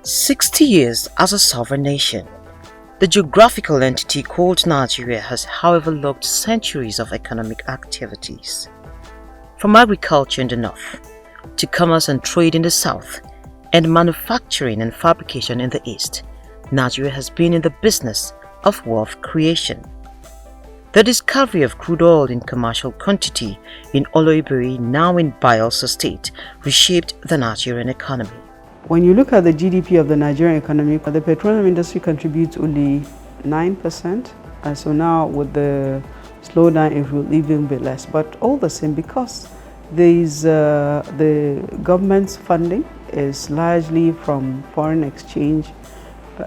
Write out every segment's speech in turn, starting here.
60 years as a sovereign nation, the geographical entity called Nigeria has however logged centuries of economic activities. From agriculture in the north, to commerce and trade in the south, and manufacturing and fabrication in the east, Nigeria has been in the business of wealth creation. The discovery of crude oil in commercial quantity in Oloibiri, now in Bayelsa State, reshaped the Nigerian economy. When you look at the GDP of the Nigerian economy, the petroleum industry contributes only 9%. And so now with the slowdown, it will even be less. But all the same, because the government's funding is largely from foreign exchange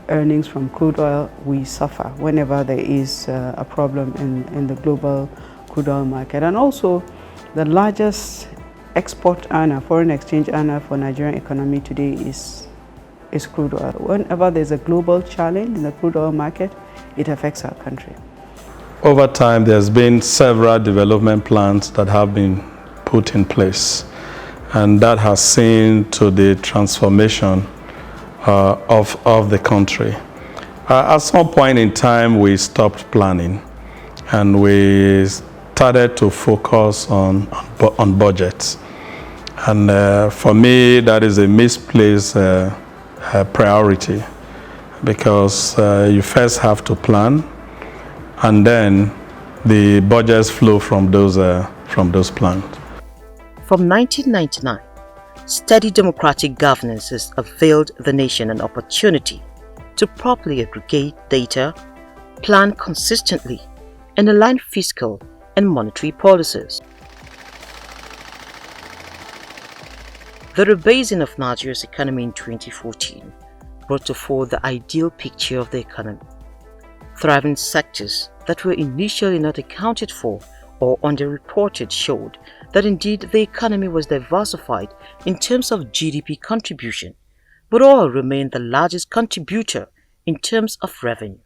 earnings from crude oil, we suffer whenever there is a problem in the global crude oil market. And also, the largest export earner, foreign exchange earner for Nigerian economy today is crude oil. Whenever there's a global challenge in the crude oil market, it affects our country. Over time, there's been several development plans that have been put in place, and that has seen to the transformation of the country. At some point in time, we stopped planning, and we started to focus on budgets. And for me, that is a misplaced priority, because you first have to plan, and then the budgets flow from those plans. From 1999, steady democratic governance has availed the nation an opportunity to properly aggregate data, plan consistently, and align fiscal and monetary policies. The rebasing of Nigeria's economy in 2014 brought to fore the ideal picture of the economy. Thriving sectors that were initially not accounted for or underreported showed that indeed the economy was diversified in terms of GDP contribution, but oil remained the largest contributor in terms of revenue.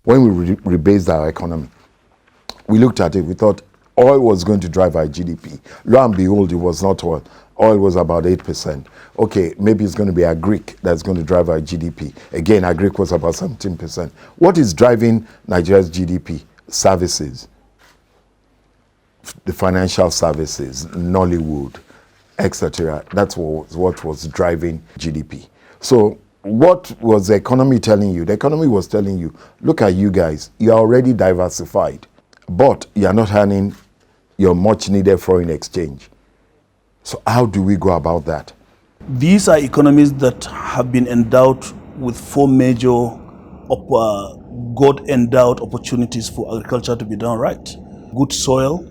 When we rebased our economy, we looked at it, we thought oil was going to drive our GDP. Lo and behold, it was not oil. Oil was about 8%. Okay, maybe it's going to be agric that's going to drive our GDP. Again, agric was about 17%. What is driving Nigeria's GDP? Services, the financial services, Nollywood, etc. That's what was driving GDP. So what was the economy telling you? The economy was telling you, look at you guys, you are already diversified, but you are not earning your much needed foreign exchange. So how do we go about that? These are economies that have been endowed with four major God-endowed opportunities for agriculture to be done right. Good soil,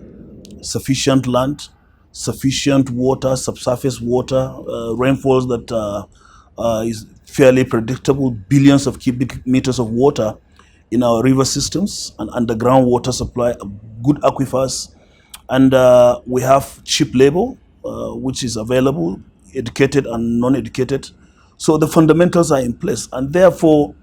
sufficient land, sufficient water, subsurface water, rainfalls that is fairly predictable, billions of cubic meters of water in our river systems, and underground water supply, good aquifers, and we have cheap labor, which is available, educated and non-educated. So the fundamentals are in place, and therefore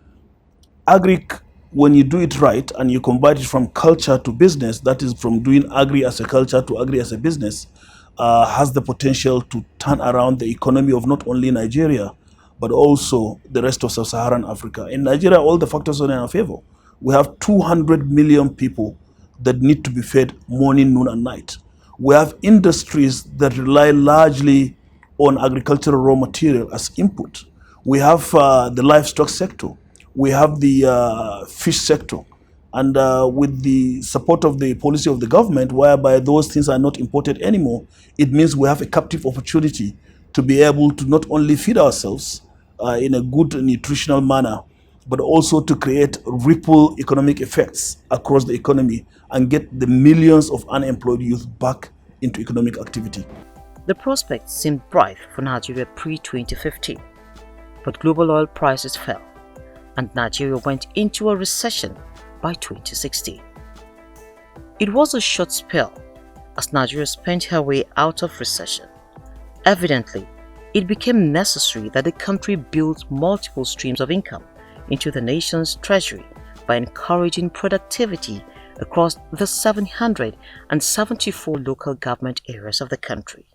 agric, when you do it right and you combine it from culture to business, that is from doing agri as a culture to agri as a business, has the potential to turn around the economy of not only Nigeria, but also the rest of sub-Saharan Africa. In Nigeria, all the factors are in our favor. We have 200 million people that need to be fed morning, noon, and night. We have industries that rely largely on agricultural raw material as input. We have the livestock sector. We have the fish sector. And with the support of the policy of the government, whereby those things are not imported anymore, it means we have a captive opportunity to be able to not only feed ourselves in a good nutritional manner, but also to create ripple economic effects across the economy and get the millions of unemployed youth back into economic activity. The prospects seemed bright for Nigeria pre-2015, but global oil prices fell, and Nigeria went into a recession by 2016. It was a short spell as Nigeria spent her way out of recession. Evidently, it became necessary that the country build multiple streams of income into the nation's treasury by encouraging productivity across the 774 local government areas of the country.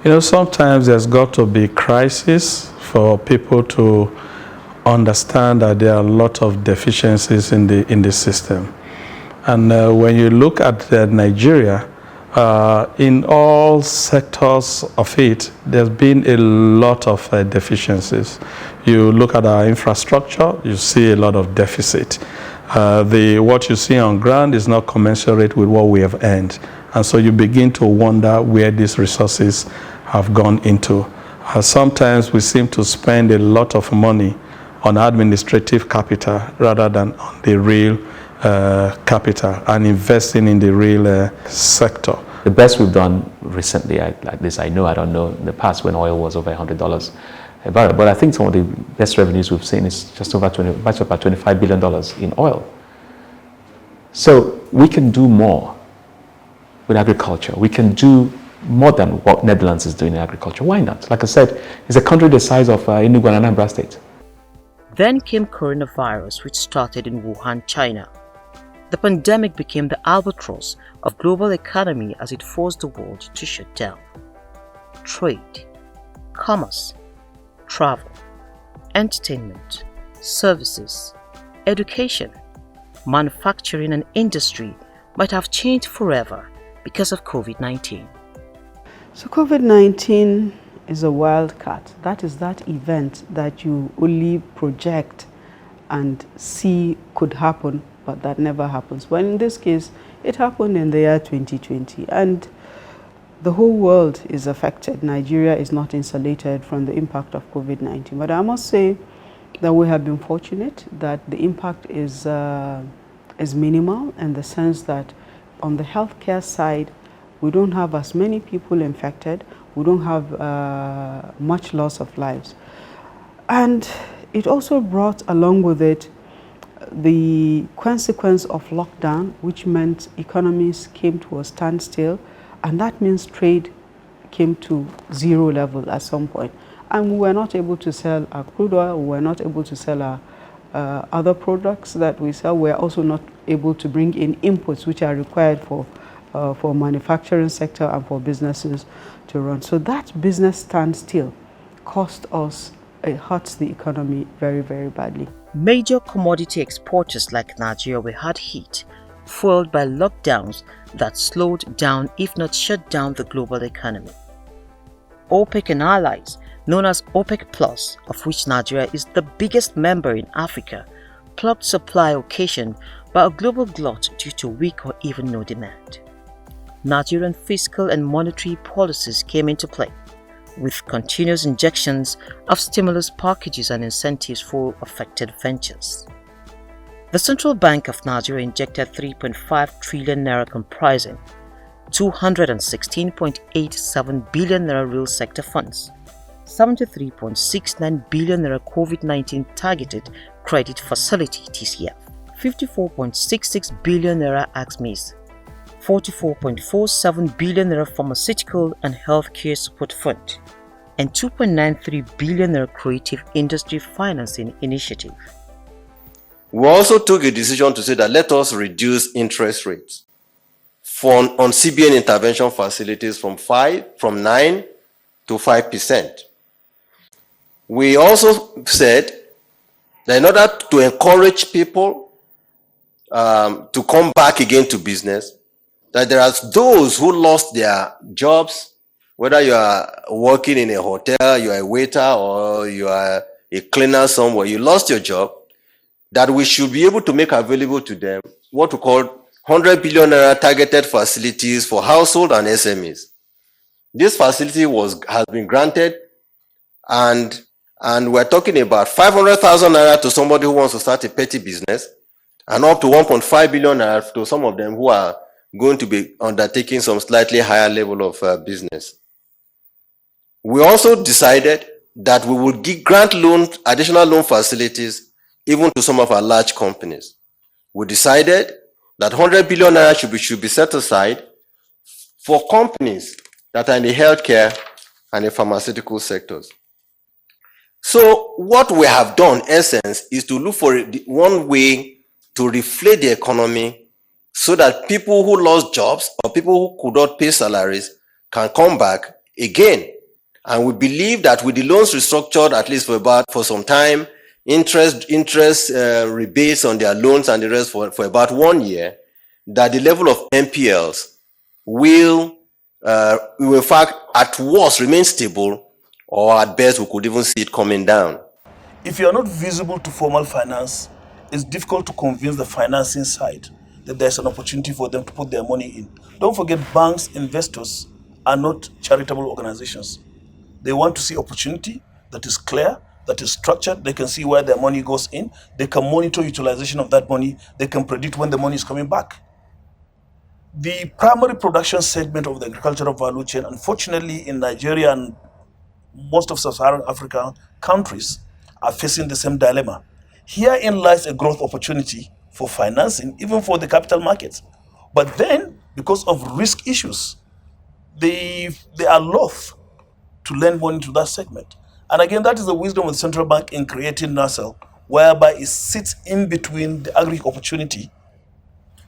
You know, sometimes there's got to be crisis for people to understand that there are a lot of deficiencies in the system. And when you look at Nigeria, in all sectors of it, there's been a lot of deficiencies. You look at our infrastructure, you see a lot of deficit. What you see on ground is not commensurate with what we have earned. And so you begin to wonder where these resources have gone into. Sometimes we seem to spend a lot of money on administrative capital rather than on the real capital and investing in the real sector. The best we've done recently, like this, I don't know in the past when oil was over $100 a barrel, but I think some of the best revenues we've seen is just about $25 billion in oil. So we can do more with agriculture. We can do more than what Netherlands is doing in agriculture. Why not? Like I said, it's a country the size of Enugu and Anambra State. Then came coronavirus, which started in Wuhan, China. The pandemic became the albatross of global economy as it forced the world to shut down. Trade, commerce, travel, entertainment, services, education, manufacturing and industry might have changed forever because of COVID-19. So COVID-19 is a wildcat. That is that event that you only project and see could happen, but that never happens. But in this case, it happened in the year 2020, and the whole world is affected. Nigeria is not insulated from the impact of COVID-19. But I must say that we have been fortunate that the impact is minimal, in the sense that on the healthcare side, we don't have as many people infected. We don't have much loss of lives. And it also brought along with it the consequence of lockdown, which meant economies came to a standstill, and that means trade came to zero level at some point. And we were not able to sell our crude oil, we were not able to sell our other products that we sell. We are also not able to bring in inputs which are required for manufacturing sector and for businesses to run. So that business standstill cost us, it hurts the economy very, very badly. Major commodity exporters like Nigeria were hard hit, fueled by lockdowns that slowed down, if not shut down, the global economy. OPEC and allies, known as OPEC Plus, of which Nigeria is the biggest member in Africa, plugged supply occasioned by a global glut due to weak or even no demand. Nigerian fiscal and monetary policies came into play, with continuous injections of stimulus packages and incentives for affected ventures. The Central Bank of Nigeria injected 3.5 trillion naira comprising 216.87 billion naira real sector funds, 73.69 billion naira COVID-19 targeted credit facility TCF, 54.66 billion naira AXMIS, 44.47 billion naira pharmaceutical and healthcare support fund, and 2.93 billion naira creative industry financing initiative. We also took a decision to say that let us reduce interest rates on CBN intervention facilities from 9 to 5%. We also said that in order to encourage people to come back again to business, that there are those who lost their jobs, whether you are working in a hotel, you are a waiter, or you are a cleaner somewhere, you lost your job, that we should be able to make available to them what we call 100 billion naira targeted facilities for household and SMEs. This facility has been granted, and we're talking about 500,000 naira to somebody who wants to start a petty business, and up to 1.5 billion naira to some of them who are going to be undertaking some slightly higher level of business. We also decided that we would grant additional loan facilities even to some of our large companies. We decided that 100 billion naira should be set aside for companies that are in the healthcare and the pharmaceutical sectors. So what we have done, in essence, is to look for one way to reflate the economy so that people who lost jobs or people who could not pay salaries can come back again. And we believe that with the loans restructured, at least for some time, interest rebates on their loans and the rest for about 1 year, that the level of NPLs will in fact at worst remain stable, or at best we could even see it coming down. If you are not visible to formal finance, it's difficult to convince the financing side that there's an opportunity for them to put their money in. Don't forget, banks, investors are not charitable organizations. They want to see opportunity that is clear, that is structured. They can see where their money goes in. They can monitor utilization of that money. They can predict when the money is coming back. The primary production segment of the agricultural value chain, unfortunately, in Nigeria and most of sub-Saharan African countries, are facing the same dilemma. Herein lies a growth opportunity for financing, even for the capital markets. But then, because of risk issues, they are loath to lend money to that segment. And again, that is the wisdom of the central bank in creating NASL, whereby it sits in between the agri opportunity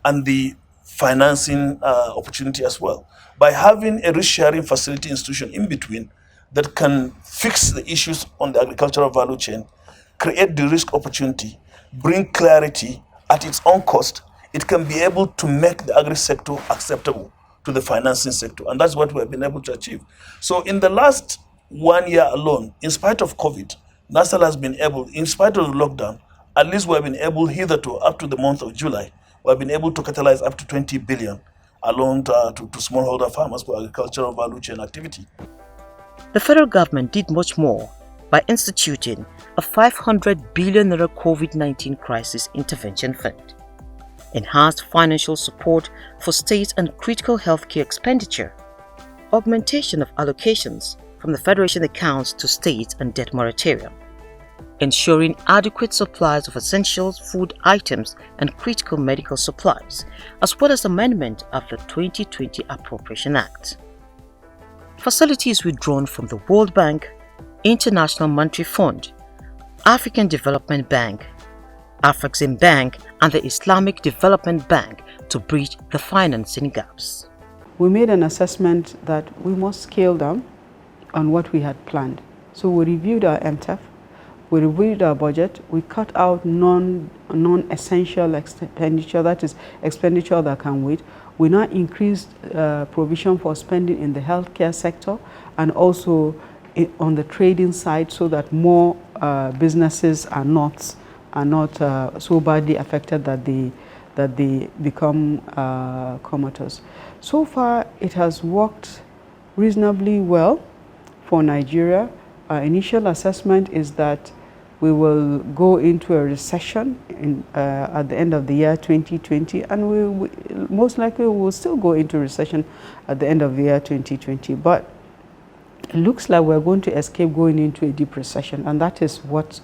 and the financing opportunity as well. By having a risk-sharing facility institution in between that can fix the issues on the agricultural value chain, create the risk opportunity, bring clarity at its own cost, it can be able to make the agri sector acceptable to the financing sector. And that's what we have been able to achieve. So in the last 1 year alone, in spite of COVID, NASL has been able, in spite of the lockdown, at least we have been able hitherto, up to the month of July, we have been able to catalyze up to 20 billion alone to smallholder farmers for agricultural value chain activity. The federal government did much more by instituting a 500 billion naira COVID-19 crisis intervention fund, enhanced financial support for state and critical healthcare expenditure, augmentation of allocations from the federation accounts to states and debt moratorium, ensuring adequate supplies of essential food items and critical medical supplies, as well as amendment of the 2020 Appropriation Act. Facilities withdrawn from the World Bank, International Monetary Fund, African Development Bank, Afrexim Bank, and the Islamic Development Bank to bridge the financing gaps. We made an assessment that we must scale down on what we had planned. So we reviewed our MTF, we reviewed our budget, we cut out non-essential expenditure, that is expenditure that can wait. We now increased provision for spending in the healthcare sector and also on the trading side, so that more businesses are not so badly affected that they become comatose. So far, it has worked reasonably well for Nigeria. Our initial assessment is that we will go into a recession at the end of the year 2020, and we most likely will still go into recession at the end of the year 2020. But it looks like we're going to escape going into a deep recession, and that is what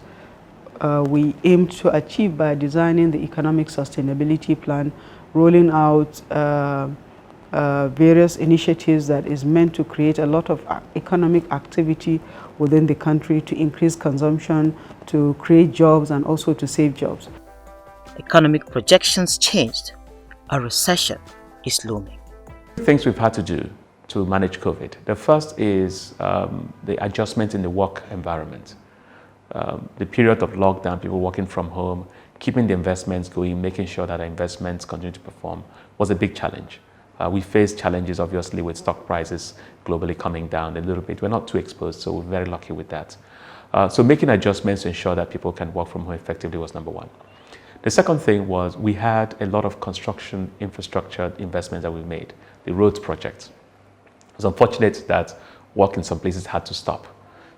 we aim to achieve by designing the economic sustainability plan, rolling out various initiatives that is meant to create a lot of economic activity within the country, to increase consumption, to create jobs, and also to save jobs. Economic projections changed. A recession is looming. Things we've had to do to manage COVID. The first is the adjustment in the work environment. The period of lockdown, people working from home, keeping the investments going, making sure that our investments continue to perform was a big challenge. We faced challenges, obviously, with stock prices globally coming down a little bit. We're not too exposed, so we're very lucky with that. So making adjustments to ensure that people can work from home effectively was number one. The second thing was we had a lot of construction infrastructure investments that we made, the roads projects. It was unfortunate that work in some places had to stop.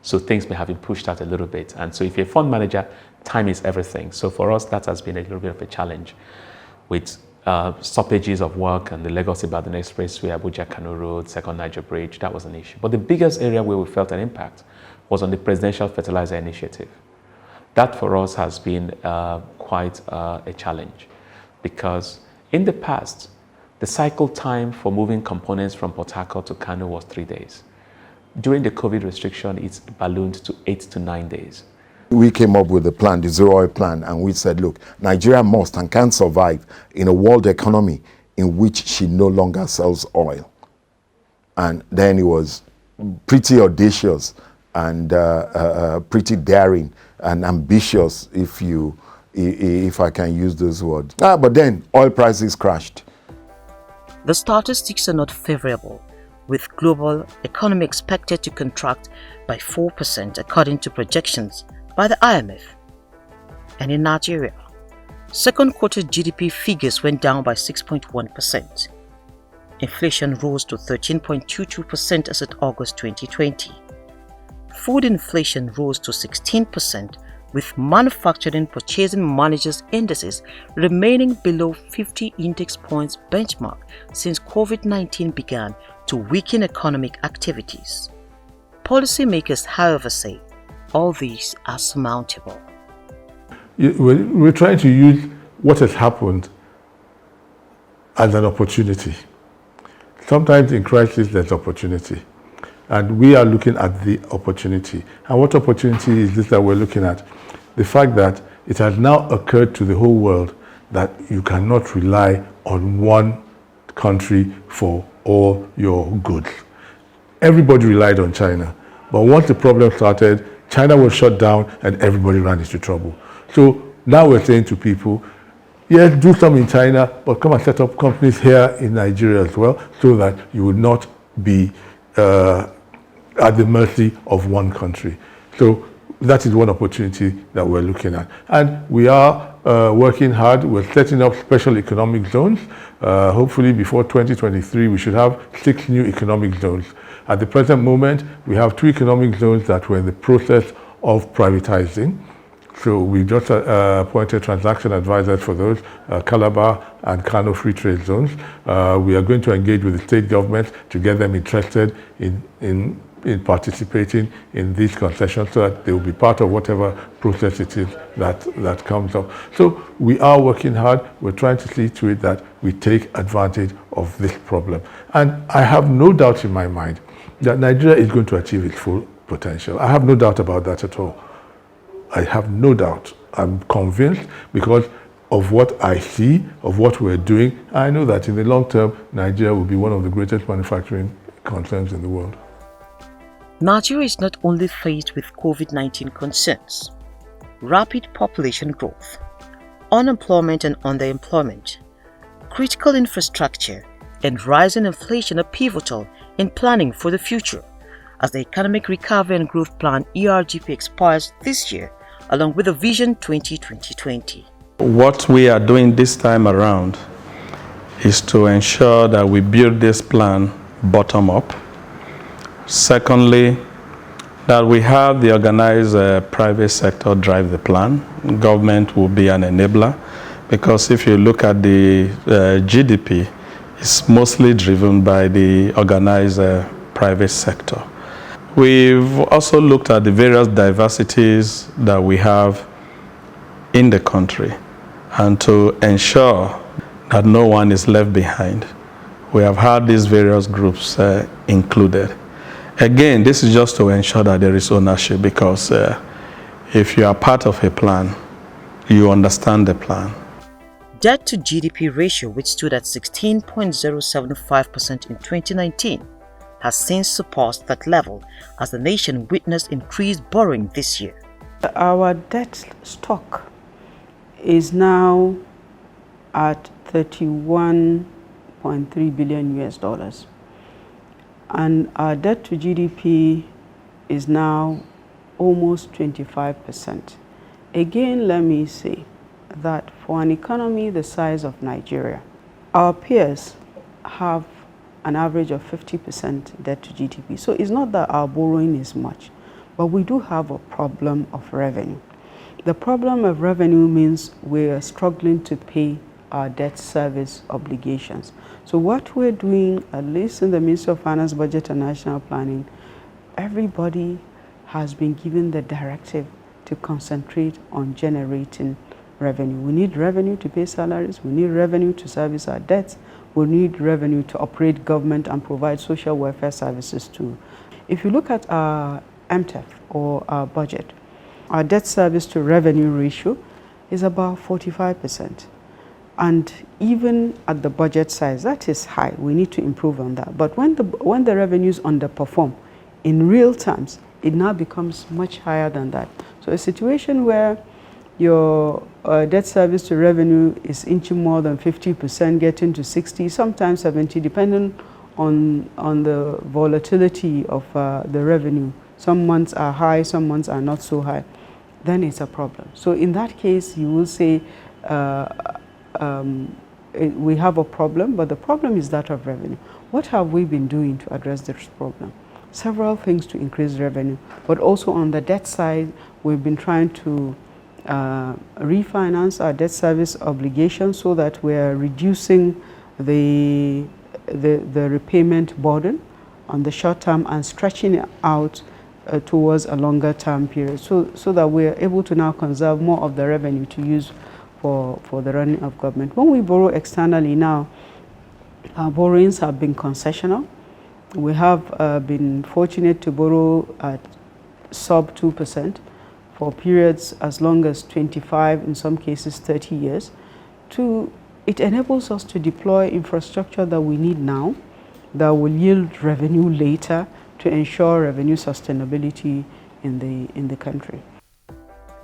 So things may have been pushed out a little bit. And so if you're a fund manager, time is everything. So for us, that has been a little bit of a challenge with stoppages of work and the Lagos-Ibadan Expressway, Abuja Kano Road, Second Niger Bridge. That was an issue. But the biggest area where we felt an impact was on the Presidential Fertilizer Initiative. That for us has been quite a challenge, because in the past, the cycle time for moving components from Port Harcourt to Kano was 3 days. During the COVID restriction, it's ballooned to 8 to 9 days. We came up with the plan, the zero oil plan, and we said, look, Nigeria must and can survive in a world economy in which she no longer sells oil. And then it was pretty audacious and pretty daring and ambitious, if I can use those words. But then oil prices crashed. The statistics are not favorable, with global economy expected to contract by 4% according to projections by the IMF. And in Nigeria, second quarter GDP figures went down by 6.1%. Inflation rose to 13.22% as of August 2020. Food inflation rose to 16%, with manufacturing purchasing managers' indices remaining below 50 index points benchmark since COVID-19 began to weaken economic activities. Policymakers, however, say all these are surmountable. We're trying to use what has happened as an opportunity. Sometimes in crisis there's opportunity, and we are looking at the opportunity. And what opportunity is this that we're looking at? The fact that it has now occurred to the whole world that you cannot rely on one country for all your goods. Everybody relied on China, but once the problem started, China was shut down and everybody ran into trouble. So now we're saying to people, yes, do some in China, but come and set up companies here in Nigeria as well, so that you will not be at the mercy of one country. So that is one opportunity that we're looking at. And we are working hard. We're setting up special economic zones. Hopefully before 2023, we should have 6 new economic zones. At the present moment, we have 2 economic zones that we're in the process of privatizing. So we just appointed transaction advisors for those, Calabar and Kano Free Trade Zones. We are going to engage with the state governments to get them interested in participating in these concessions, so that they will be part of whatever process it is that comes up. So we are working hard. We're trying to see to it that we take advantage of this problem. And I have no doubt in my mind that Nigeria is going to achieve its full potential. I have no doubt about that at all. I have no doubt. I'm convinced because of what I see, of what we're doing. I know that in the long term, Nigeria will be one of the greatest manufacturing concerns in the world. Nigeria is not only faced with COVID-19 concerns, rapid population growth, unemployment and underemployment, critical infrastructure, and rising inflation are pivotal in planning for the future, as the Economic Recovery and Growth Plan ERGP expires this year, along with the Vision 2020. What we are doing this time around is to ensure that we build this plan bottom up. Secondly, that we have the organized private sector drive the plan. Government will be an enabler, because if you look at the GDP, it's mostly driven by the organized private sector. We've also looked at the various diversities that we have in the country, and to ensure that no one is left behind, we have had these various groups included. Again, this is just to ensure that there is ownership, because if you are part of a plan, you understand the plan. Debt to GDP ratio, which stood at 16.075% in 2019, has since surpassed that level as the nation witnessed increased borrowing this year. Our debt stock is now at $31.3 billion US. And our debt to GDP is now almost 25%. Again, let me say that for an economy the size of Nigeria, our peers have an average of 50% debt to GDP. So it's not that our borrowing is much, but we do have a problem of revenue. The problem of revenue means we are struggling to pay our debt service obligations. So what we're doing, at least in the Ministry of Finance, Budget and National Planning, everybody has been given the directive to concentrate on generating revenue. We need revenue to pay salaries, we need revenue to service our debts, we need revenue to operate government and provide social welfare services too. If you look at our MTEF or our budget, our debt service to revenue ratio is about 45%. And even at the budget size, that is high. We need to improve on that. But when the revenues underperform, in real terms, it now becomes much higher than that. So a situation where your debt service to revenue is inching more than 50%, getting to 60, sometimes 70, depending on the volatility of the revenue. Some months are high, some months are not so high. Then it's a problem. So in that case, you will say we have a problem, but the problem is that of revenue. What have we been doing to address this problem? Several things to increase revenue, but also on the debt side, we've been trying to refinance our debt service obligations so that we're reducing the repayment burden on the short term and stretching it out towards a longer term period, so that we're able to now conserve more of the revenue to use for the running of government. When we borrow externally now, our borrowings have been concessional. We have been fortunate to borrow at sub 2% for periods as long as 25, in some cases 30 years. It enables us to deploy infrastructure that we need now, that will yield revenue later, to ensure revenue sustainability in the country.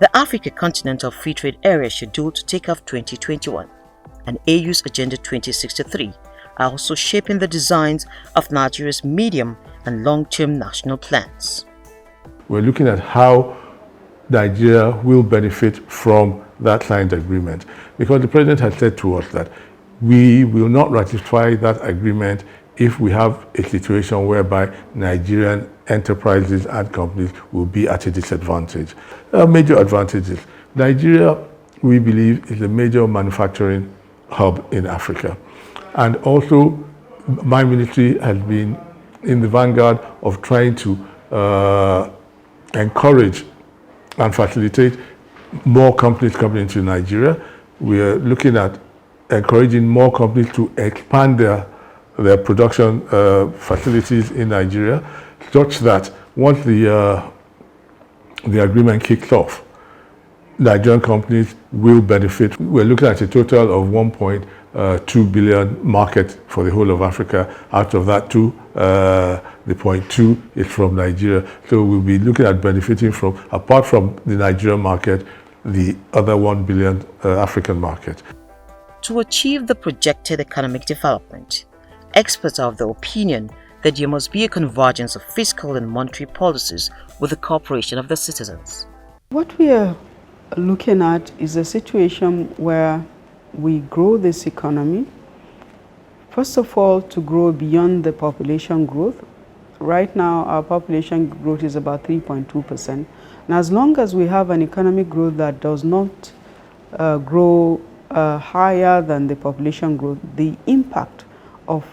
The Africa Continental Free Trade Area scheduled to take off 2021 and AU's Agenda 2063 are also shaping the designs of Nigeria's medium and long-term national plans. We're looking at how Nigeria will benefit from that client agreement, because the president has said to us that we will not ratify that agreement if we have a situation whereby Nigerian enterprises and companies will be at a disadvantage. There are major advantages. Nigeria, we believe, is a major manufacturing hub in Africa. And also, my ministry has been in the vanguard of trying to encourage and facilitate more companies coming into Nigeria. We are looking at encouraging more companies to expand their production facilities in Nigeria, such that once the agreement kicks off, Nigerian companies will benefit. We're looking at a total of 1.2 billion market for the whole of Africa. Out of that, the 0.2 is from Nigeria. So we'll be looking at benefiting from, apart from the Nigerian market, the other 1 billion African market. To achieve the projected economic development, experts are of the opinion that there must be a convergence of fiscal and monetary policies with the cooperation of the citizens. What we are looking at is a situation where we grow this economy, first of all, to grow beyond the population growth. Right now, our population growth is about 3.2%. And as long as we have an economic growth that does not grow higher than the population growth, the impact of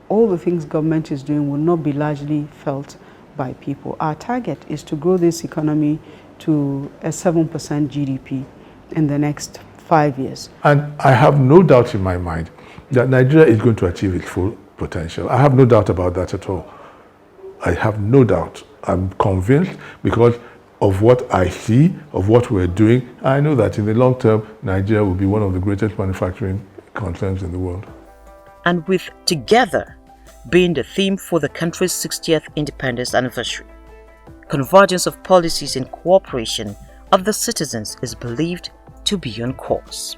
all the things government is doing will not be largely felt by people. Our target is to grow this economy to a 7% GDP in the next 5 years. And I have no doubt in my mind that Nigeria is going to achieve its full potential. I have no doubt about that at all. I have no doubt. I'm convinced because of what I see, of what we're doing. I know that in the long term, Nigeria will be one of the greatest manufacturing concerns in the world. And with Together being the theme for the country's 60th independence anniversary, convergence of policies and cooperation of the citizens is believed to be on course.